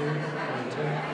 22.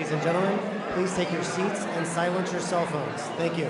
Ladies and gentlemen, please take your seats and silence your cell phones. Thank you.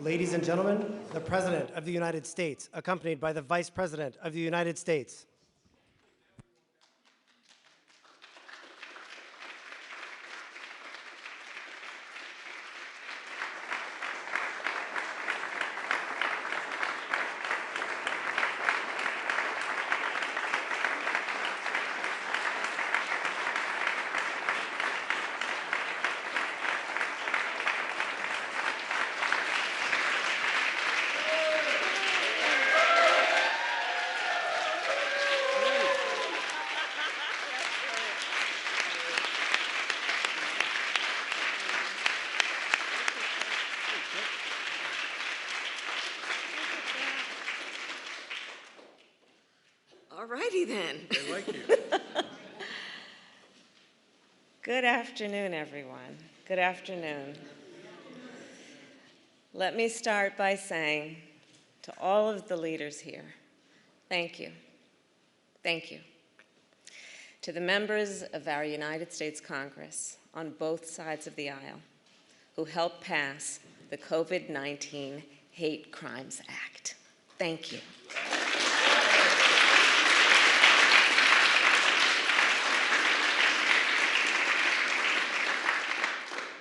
Ladies and gentlemen, the President of the United States, accompanied by the Vice President of the United States. All righty then. They like you. Good afternoon, everyone. Good afternoon. Let me start by saying to all of the leaders here, thank you. Thank you. To the members of our United States Congress on both sides of the aisle who helped pass the COVID-19 Hate Crimes Act, thank you.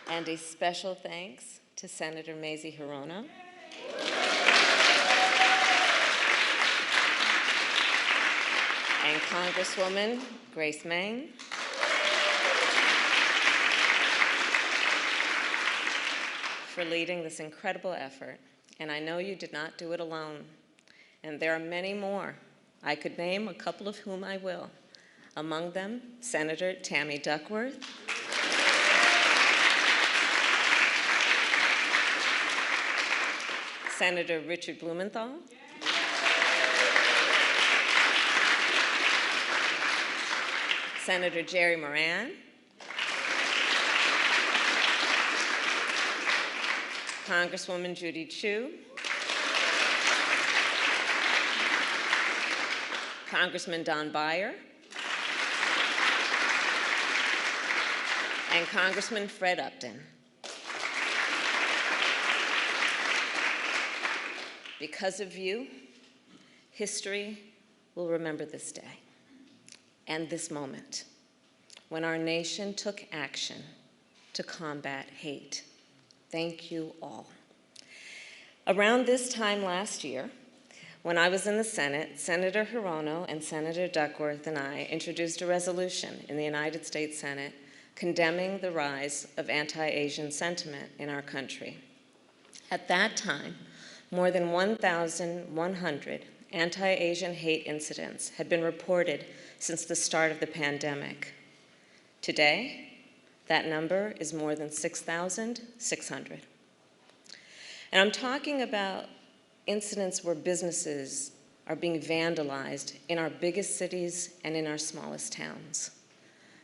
And a special thanks to Senator Mazie Hirono, and Congresswoman Grace Meng, for leading this incredible effort. And I know you did not do it alone. And there are many more. I could name a couple of whom I will. Among them, Senator Tammy Duckworth, Senator Richard Blumenthal, Senator Jerry Moran, Congresswoman Judy Chu, Congressman Don Beyer, and Congressman Fred Upton. Because of you, history will remember this day and this moment when our nation took action to combat hate. Thank you all. Around this time last year, when I was in the Senate, Senator Hirono and Senator Duckworth and I introduced a resolution in the United States Senate condemning the rise of anti-Asian sentiment in our country. At that time, more than 1,100 anti-Asian hate incidents had been reported since the start of the pandemic. Today, that number is more than 6,600. And I'm talking about incidents where businesses are being vandalized in our biggest cities and in our smallest towns.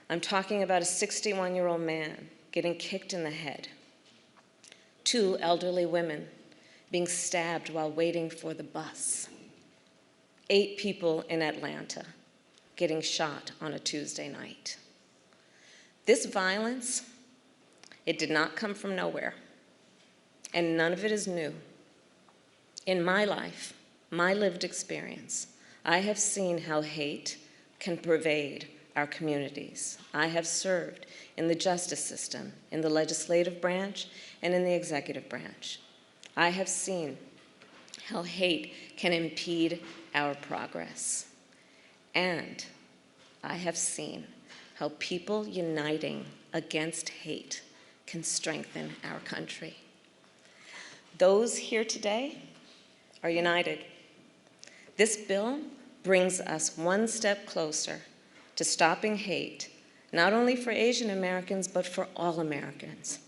I'm talking about a 61-year-old man getting kicked in the head, 2 elderly women being stabbed while waiting for the bus, 8 people in Atlanta getting shot on a Tuesday night. This violence, it did not come from nowhere, and none of it is new. In my life, my lived experience, I have seen how hate can pervade our communities. I have served in the justice system, in the legislative branch, and in the executive branch. I have seen how hate can impede our progress. And I have seen how people uniting against hate can strengthen our country. Those here today are united. This bill brings us one step closer to stopping hate, not only for Asian Americans, but for all Americans.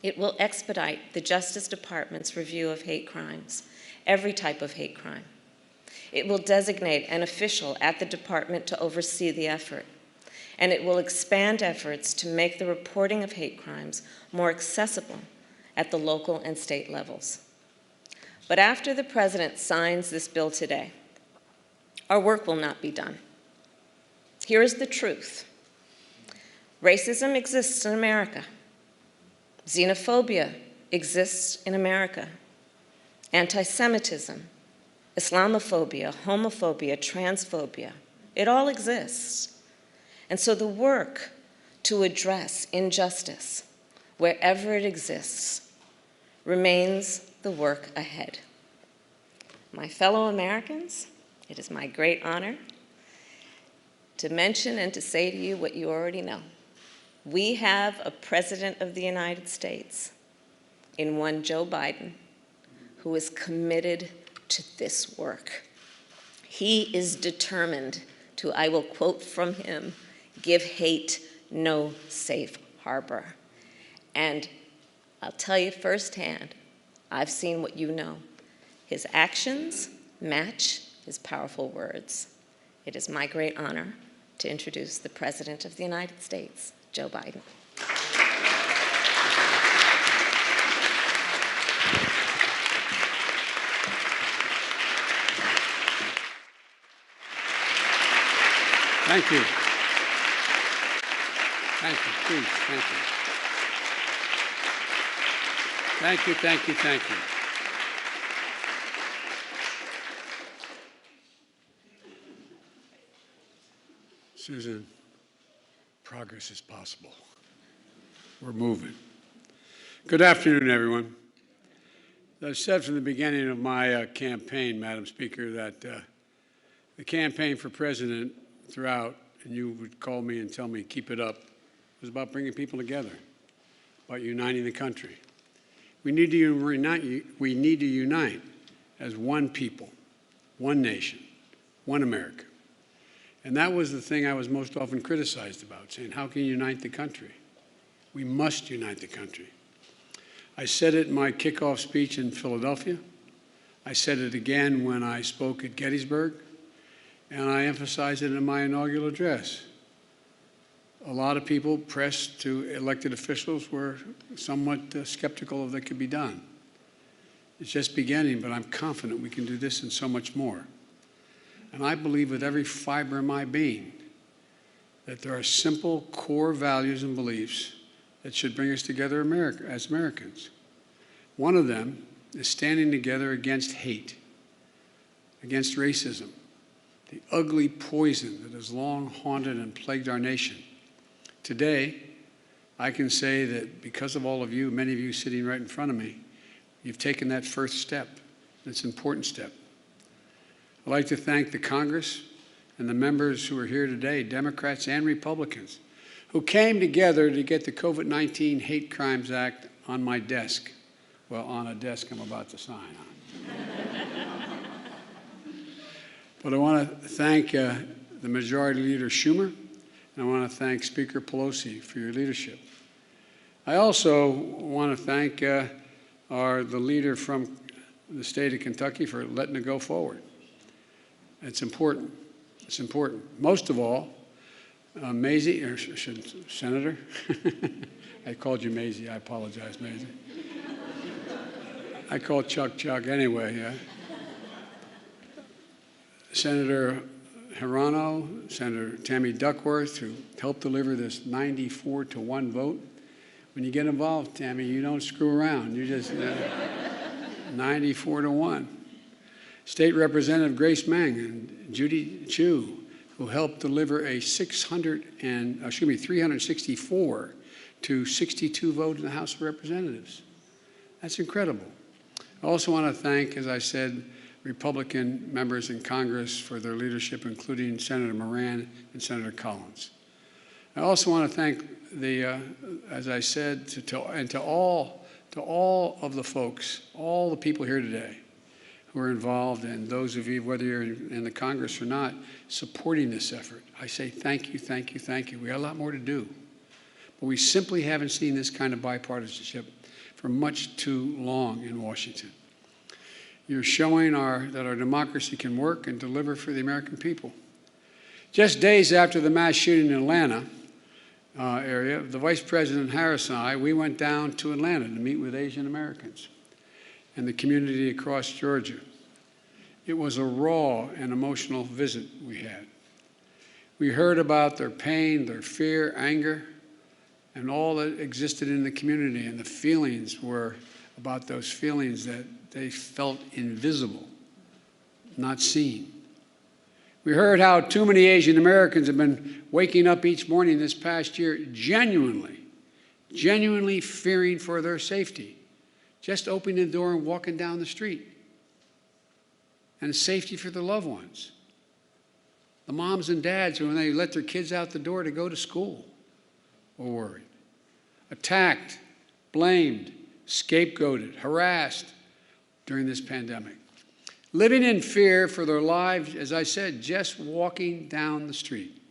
It will expedite the Justice Department's review of hate crimes, every type of hate crime. It will designate an official at the department to oversee the effort, and it will expand efforts to make the reporting of hate crimes more accessible at the local and state levels. But after the President signs this bill today, our work will not be done. Here is the truth. Racism exists in America. Xenophobia exists in America. Anti-Semitism, Islamophobia, homophobia, transphobia, it all exists. And so the work to address injustice, wherever it exists, remains the work ahead. My fellow Americans, it is my great honor to mention and to say to you what you already know. We have a President of the United States in one Joe Biden who is committed to this work. He is determined to, I will quote from him, give hate no safe harbor. And I'll tell you firsthand, I've seen what you know. His actions match his powerful words. It is my great honor to introduce the President of the United States, Joe Biden. Thank you. Thank you, please, thank you. Thank you, thank you, thank you. Susan, progress is possible. We're moving. Good afternoon, everyone. As I said from the beginning of my campaign, Madam Speaker, that the campaign for president throughout, and you would call me and tell me, keep it up, was about bringing people together, about uniting the country. We need to unite as one people, one nation, one America. And that was the thing I was most often criticized about, saying, how can you unite the country? We must unite the country. I said it in my kickoff speech in Philadelphia. I said it again when I spoke at Gettysburg, and I emphasized it in my inaugural address. A lot of people, press to elected officials, were somewhat skeptical of that could be done. It's just beginning, but I'm confident we can do this and so much more. And I believe with every fiber of my being that there are simple core values and beliefs that should bring us together as Americans. One of them is standing together against hate, against racism, the ugly poison that has long haunted and plagued our nation. Today, I can say that because of all of you, many of you sitting right in front of me, you've taken that first step. It's an important step. I'd like to thank the Congress and the members who are here today, Democrats and Republicans, who came together to get the COVID-19 Hate Crimes Act on my desk. Well, on a desk I'm about to sign on. But I want to thank the Majority Leader Schumer, and I want to thank Speaker Pelosi for your leadership. I also want to thank the leader from the state of Kentucky for letting it go forward. It's important. It's important. Most of all, Maisie, or Senator, I called you Maisie. I apologize, Maisie. I call Chuck anyway, yeah. Senator Hirano, Senator Tammy Duckworth, who helped deliver this 94-1 vote. When you get involved, Tammy, you don't screw around. You just 94-1. State Representative Grace Meng and Judy Chu, who helped deliver a 364 to 62 vote in the House of Representatives. That's incredible. I also want to thank, as I said, Republican members in Congress for their leadership, including Senator Moran and Senator Collins. I also want to thank as I said, to all of the folks, all the people here today who are involved, and those of you, whether you're in the Congress or not, supporting this effort. I say thank you, thank you, thank you. We got a lot more to do, but we simply haven't seen this kind of bipartisanship for much too long in Washington. You're showing that our democracy can work and deliver for the American people. Just days after the mass shooting in Atlanta area, the Vice President Harris and I, we went down to Atlanta to meet with Asian Americans and the community across Georgia. It was a raw and emotional visit we had. We heard about their pain, their fear, anger, and all that existed in the community, and the feelings were about those feelings that they felt invisible, not seen. We heard how too many Asian Americans have been waking up each morning this past year genuinely fearing for their safety, just opening the door and walking down the street, and safety for their loved ones. The moms and dads, when they let their kids out the door to go to school, were worried. Attacked, blamed, scapegoated, harassed during this pandemic. Living in fear for their lives, as I said, just walking down the street.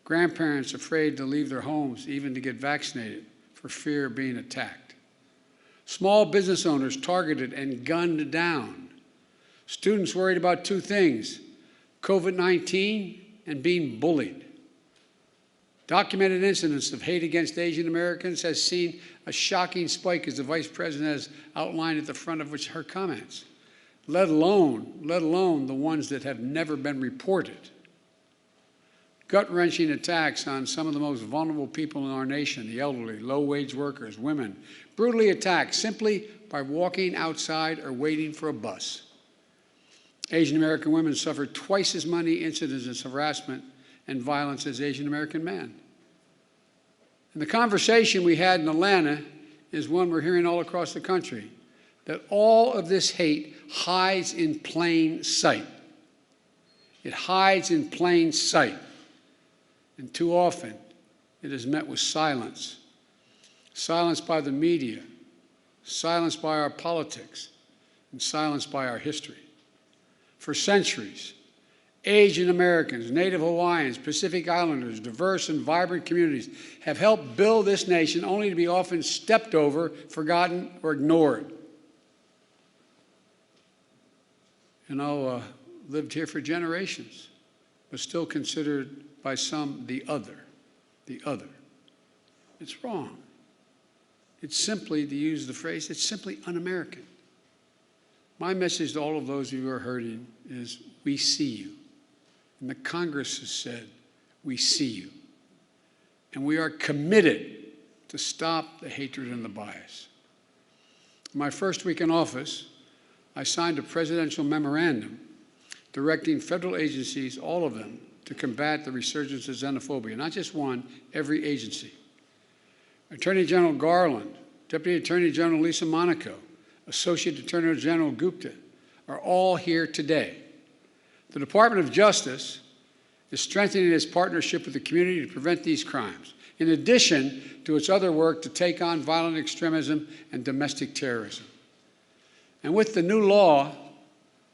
Grandparents afraid to leave their homes, even to get vaccinated, for fear of being attacked. Small business owners targeted and gunned down. Students worried about two things: COVID-19 and being bullied. Documented incidents of hate against Asian Americans has seen a shocking spike, as the Vice President has outlined at the front of her comments, let alone the ones that have never been reported. Gut-wrenching attacks on some of the most vulnerable people in our nation, the elderly, low-wage workers, women, brutally attacked simply by walking outside or waiting for a bus. Asian American women suffer twice as many incidents of harassment and violence as Asian American men. And the conversation we had in Atlanta is one we're hearing all across the country, that all of this hate hides in plain sight. It hides in plain sight. And too often, it is met with silence. Silence by the media, silence by our politics, and silence by our history. For centuries, Asian Americans, Native Hawaiians, Pacific Islanders, diverse and vibrant communities have helped build this nation, only to be often stepped over, forgotten, or ignored. Lived here for generations, but still considered by some the other. It's wrong. It's simply, to use the phrase, it's simply un-American. My message to all of those of you who are hurting is, we see you. And the Congress has said, we see you. And we are committed to stop the hatred and the bias. In my first week in office, I signed a presidential memorandum directing federal agencies, all of them, to combat the resurgence of xenophobia. Not just one, every agency. Attorney General Garland, Deputy Attorney General Lisa Monaco, Associate Attorney General Gupta are all here today. The Department of Justice is strengthening its partnership with the community to prevent these crimes, in addition to its other work to take on violent extremism and domestic terrorism. And with the new law,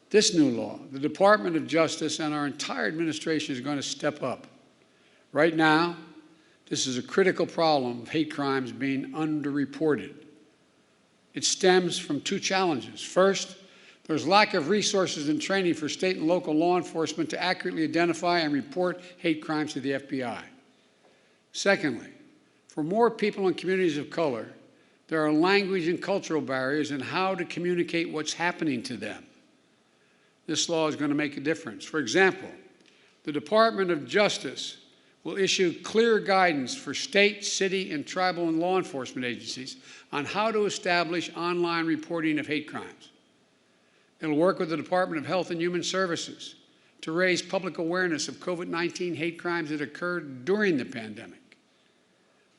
this new law, the Department of Justice and our entire administration is going to step up. Right now, this is a critical problem of hate crimes being underreported. It stems from two challenges. First, There's lack of resources and training for state and local law enforcement to accurately identify and report hate crimes to the FBI. Secondly, for more people in communities of color, there are language and cultural barriers in how to communicate what's happening to them. This law is going to make a difference. For example, the Department of Justice will issue clear guidance for state, city, and tribal and law enforcement agencies on how to establish online reporting of hate crimes. It'll work with the Department of Health and Human Services to raise public awareness of COVID-19 hate crimes that occurred during the pandemic.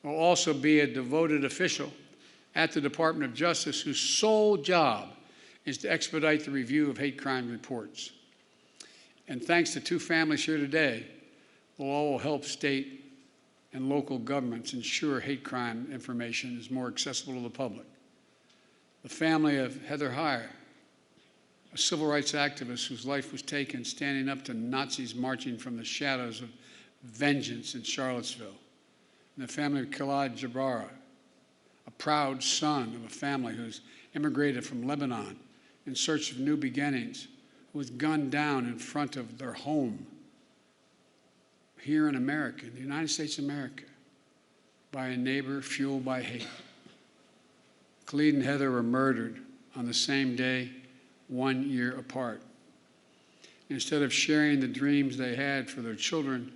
There will also be a devoted official at the Department of Justice whose sole job is to expedite the review of hate crime reports. And thanks to two families here today, we'll all help state and local governments ensure hate crime information is more accessible to the public. The family of Heather Heyer, a civil rights activist whose life was taken standing up to Nazis marching from the shadows of vengeance in Charlottesville. And the family of Khalid Jabara, a proud son of a family who's immigrated from Lebanon in search of new beginnings, who was gunned down in front of their home here in America, in the United States of America, by a neighbor fueled by hate. Khalid and Heather were murdered on the same day, 1 year apart. Instead of sharing the dreams they had for their children,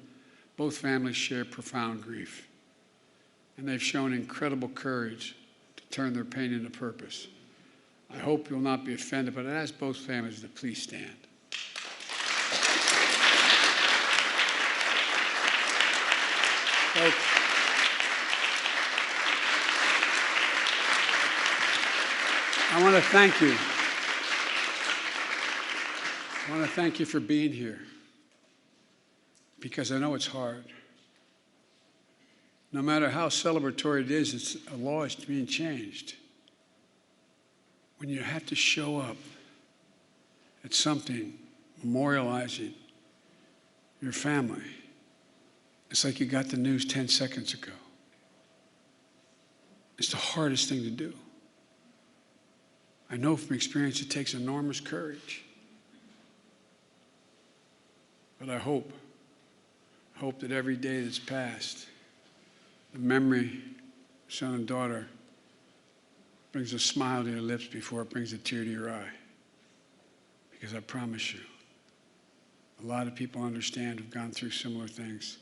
both families share profound grief. And they've shown incredible courage to turn their pain into purpose. I hope you'll not be offended, but I ask both families to please stand. Folks, I want to thank you. I want to thank you for being here, because I know it's hard. No matter how celebratory it is, it's a law is being changed. When you have to show up at something memorializing your family, it's like you got the news 10 seconds ago. It's the hardest thing to do. I know from experience it takes enormous courage. But I hope that every day that's passed, the memory, son and daughter, brings a smile to your lips before it brings a tear to your eye. Because I promise you, a lot of people understand who've gone through similar things.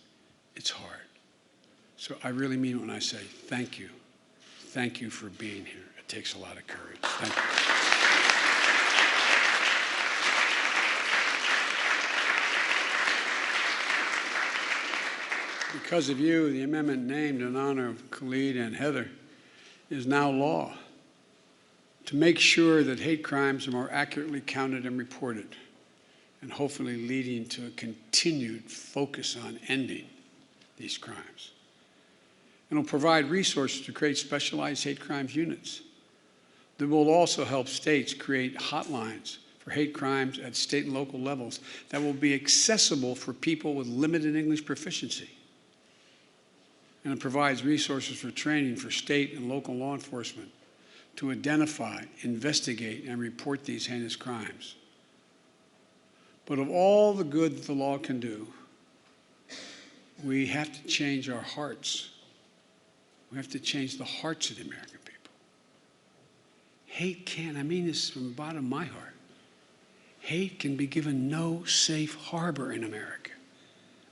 It's hard. So I really mean it when I say thank you. Thank you for being here. It takes a lot of courage. Thank you. Because of you, the amendment named in honor of Khalid and Heather is now law to make sure that hate crimes are more accurately counted and reported, and hopefully leading to a continued focus on ending these crimes. And will provide resources to create specialized hate crimes units. That will also help states create hotlines for hate crimes at state and local levels that will be accessible for people with limited English proficiency. And it provides resources for training for state and local law enforcement to identify, investigate, and report these heinous crimes. But of all the good that the law can do, we have to change our hearts. We have to change the hearts of the American people. Hate can, I mean this from the bottom of my heart, hate can be given no safe harbor in America.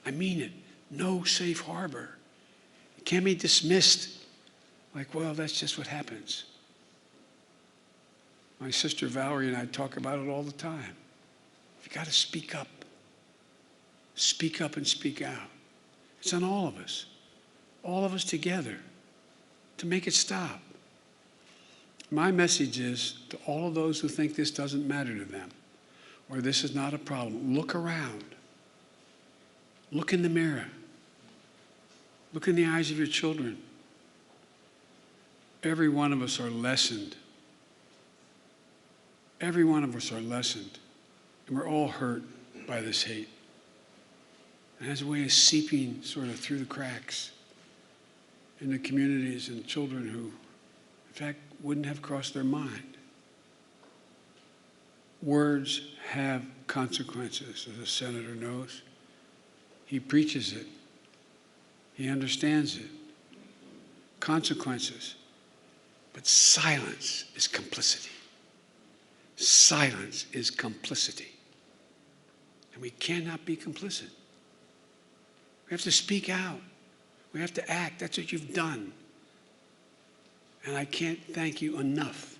I mean it, no safe harbor. It can't be dismissed like, well, that's just what happens. My sister Valerie and I talk about it all the time. You've got to speak up. Speak up and speak out. It's on all of us together, to make it stop. My message is to all of those who think this doesn't matter to them, or this is not a problem, look around. Look in the mirror. Look in the eyes of your children. Every one of us are lessened. Every one of us are lessened. And we're all hurt by this hate. It has a way of seeping sort of through the cracks into communities and children who, in fact, wouldn't have crossed their mind. Words have consequences, as the senator knows. He preaches it. He understands it. Consequences. But silence is complicity. Silence is complicity. And we cannot be complicit. We have to speak out. We have to act. That's what you've done. And I can't thank you enough.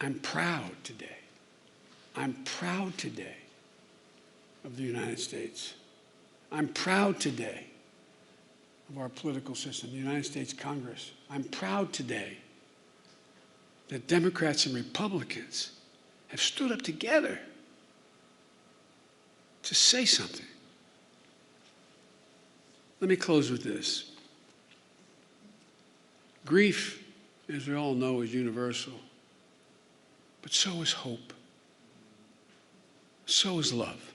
I'm proud today. I'm proud today of the United States. I'm proud today of our political system, the United States Congress. I'm proud today that Democrats and Republicans have stood up together to say something. Let me close with this. Grief, as we all know, is universal, but so is hope. So is love.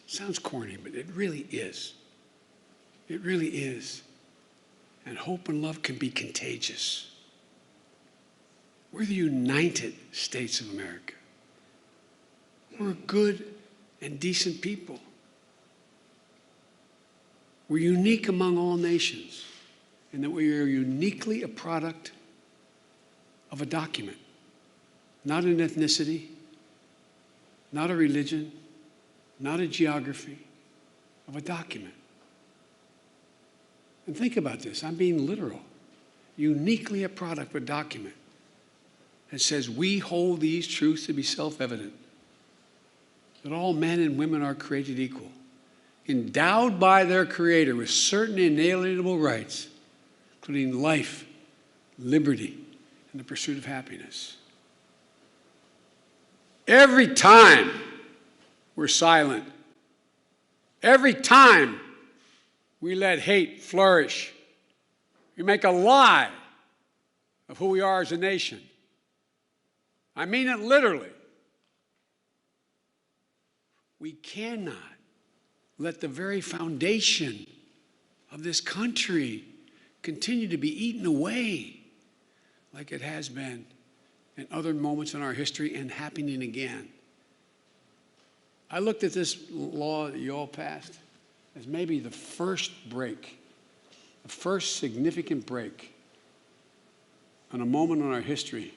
Sounds corny, but it really is. It really is. And hope and love can be contagious. We're the United States of America. We're good and decent people. We're unique among all nations in that we are uniquely a product of a document, not an ethnicity, not a religion, not a geography, of a document. And think about this, I'm being literal. Uniquely a product of a document that says we hold these truths to be self-evident, that all men and women are created equal, endowed by their Creator with certain inalienable rights, including life, liberty, and the pursuit of happiness. Every time we're silent, every time we let hate flourish, we make a lie of who we are as a nation. I mean it literally. We cannot let the very foundation of this country continue to be eaten away like it has been in other moments in our history and happening again. I looked at this law that you all passed as maybe the first break, the first significant break on a moment in our history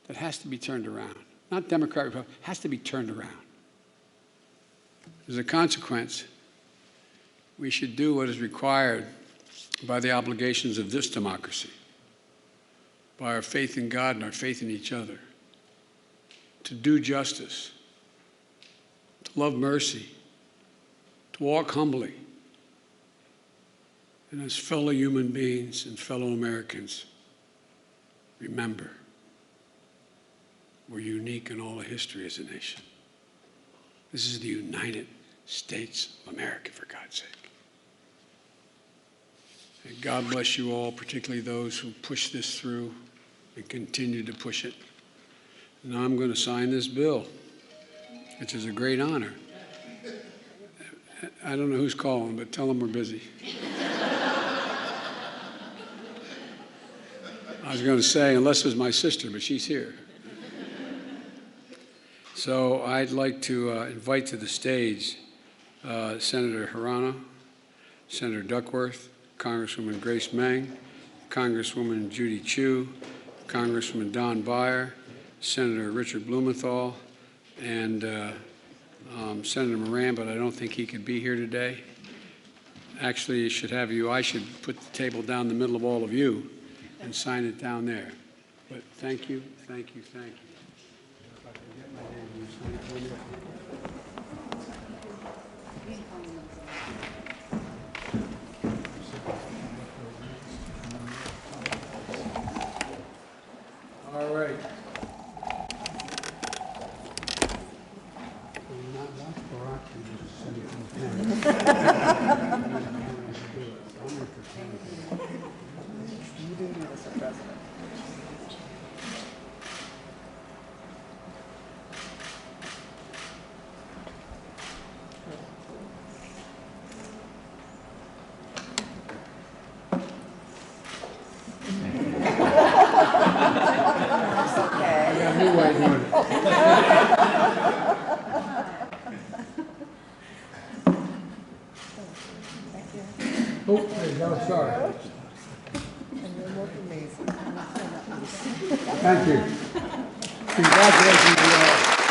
that has to be turned around. Not Democrat, Republican, has to be turned around. As a consequence, we should do what is required by the obligations of this democracy, by our faith in God and our faith in each other, to do justice, to love mercy, to walk humbly, and as fellow human beings and fellow Americans, remember, we're unique in all of history as a nation. This is the United States of America, for God's sake. And God bless you all, particularly those who push this through and continue to push it. Now I'm going to sign this bill, which is a great honor. I don't know who's calling, but tell them we're busy. I was going to say, unless it was my sister, but she's here. So I'd like to invite to the stage Senator Hirano, Senator Duckworth, Congresswoman Grace Meng, Congresswoman Judy Chu, Congressman Don Beyer, Senator Richard Blumenthal, and Senator Moran, but I don't think he could be here today. Actually, I should put the table down the middle of all of you and sign it down there. But thank you, thank you, thank you. If I can get my name, will you sign it for me? All right. You do do this, President. I got a new way of doing it. go, sorry. Thank you. Congratulations to you all.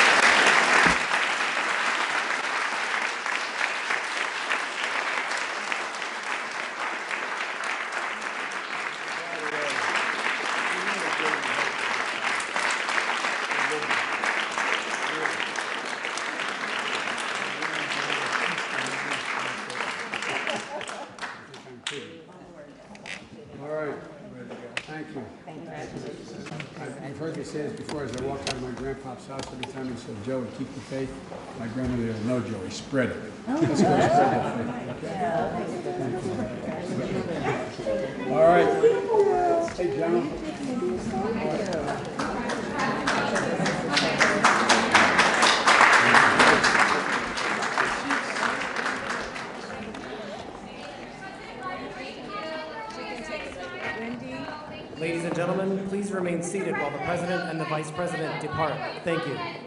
All right. Thank you. I've heard me say this before as I walk out of my grandpa's house. Every time he said, Joey, keep the faith, my grandmother said, no, Joey, spread it. Let's go spread the faith. All right. Hey, General. Ladies and gentlemen, please remain seated while the President and the Vice President depart. Thank you.